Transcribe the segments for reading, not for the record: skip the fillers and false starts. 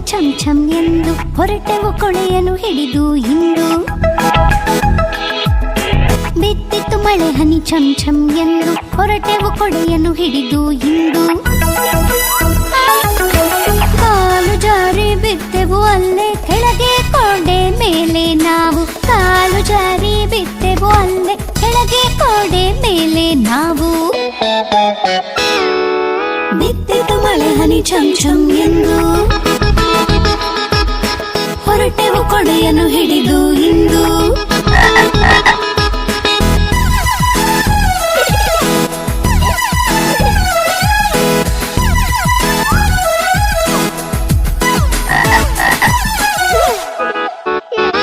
ಛಂ ಛಂ ಎಂದು ಹೊರಟೆವು ಕೊಳೆಯನ್ನು ಹಿಡಿದು ಇಂದು. ಬಿತ್ತಿತ್ತು ಮಳೆ ಹನಿ ಛಂ ಛಂ ಎಂದು ಹೊರಟೆವು ಕೊಡೆಯನ್ನು ಹಿಡಿದು ಇಂದು. ಕಾಲು ಜಾರಿ ಬಿದ್ದೆವು ಅಲ್ಲೇ ಕೆಳಗೆ ಕೋಡೆ ಮೇಲೆ ನಾವು. ಕಾಲು ಜಾರಿ ಬಿದ್ದೆವು ಅಲ್ಲೇ ಕೆಳಗೆ ಕೋಡೆ ಮೇಲೆ ನಾವು. ಬಿತ್ತಿತು ಮಳೆ ಹನಿ ಛಂ ಛಂ ಎಂದು ಹೊರಟೆವು ಕೊಡೆಯನ್ನು ಹಿಡಿದು ಇಂದು.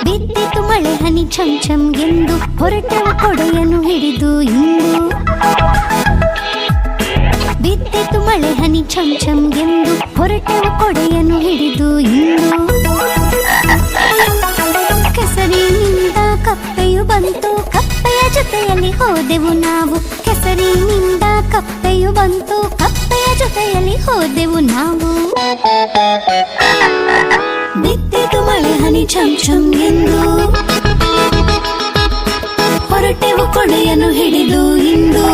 ಬಿತ್ತಿತು ಮಳೆ ಹನಿ ಛಂ ಛಂ ಎಂದು ಹೊರಟೆವು ಕೊಡೆಯನ್ನು ಹಿಡಿದು ಇಂದು. ಬಿತ್ತಿತು ಮಳೆ ಹನಿ ಛಂ ಛಂ ಎಂದು ಹೊರಟೆವು ಕೊಡೆಯನ್ನು ಹಿಡಿದು ಇಂದು. ಕೆಸರಿನಿಂದ ಕಪ್ಪೆಯು ಬಂತು, ಕಪ್ಪೆಯ ಜೊತೆಯಲ್ಲಿ ಹೋದೆವು ನಾವು. ಕೆಸರಿನಿಂದ ಕಪ್ಪೆಯು ಬಂತು, ಕಪ್ಪೆಯ ಜೊತೆಯಲ್ಲಿ ಹೋದೆವು ನಾವು. ಬಿತ್ತಿತು ಮಳೆ ಹನಿ ಛಂ ಛಂ ಎಂದು ಹೊರಟೆವು ಕೊಡೆಯನ್ನು ಹಿಡಿದು ಇಂದು.